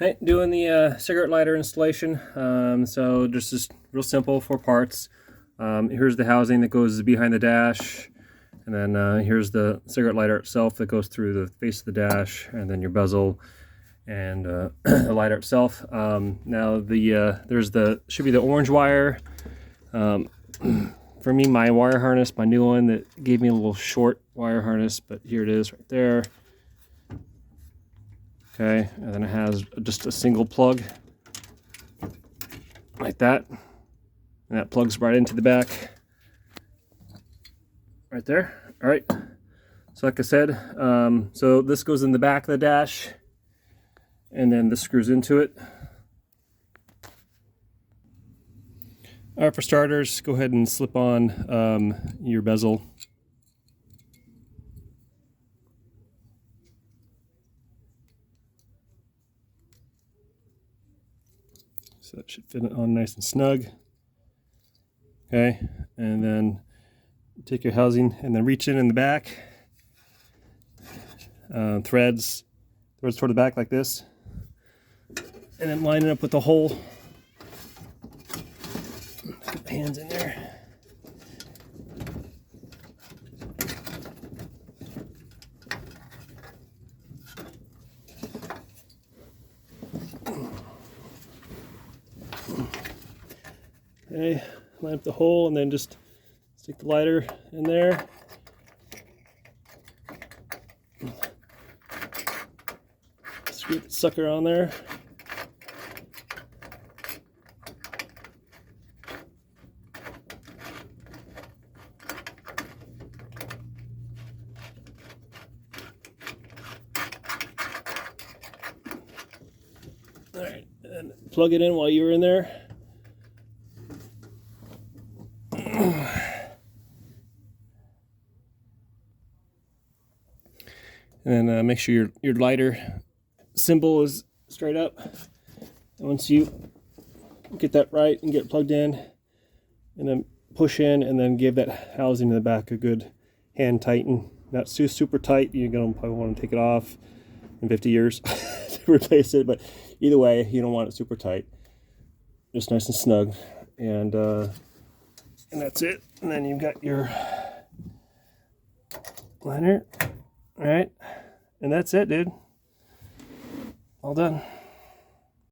Hey, doing the cigarette lighter installation. So just real simple, 4 parts. Here's the housing that goes behind the dash, and then here's the cigarette lighter itself that goes through the face of the dash, and then your bezel and the lighter itself. Now there's should be the orange wire. For me, my wire harness, my new one that gave me a little short wire harness, but here it is right there. Okay, and then it has just a single plug like that, and that plugs right into the back right there. All right, so like I said, so this goes in the back of the dash, and then this screws into it. All right, for starters, go ahead and slip on your bezel. So that should fit it on nice and snug. Okay, and then take your housing and then reach in the back. Threads toward the back like this. And then line it up with the hole. Put the hands in there. Okay, line up the hole and then just stick the lighter in there. Screw the sucker on there. All right, and plug it in while you're in there. And then make sure your lighter symbol is straight up. And once you get that right and get it plugged in, and then push in, and then give that housing in the back a good hand tighten. Not super tight. You're gonna probably want to take it off in 50 years to replace it. But either way, you don't want it super tight. Just nice and snug. And that's it. And then you've got your liner. All right, and that's it, dude. All done.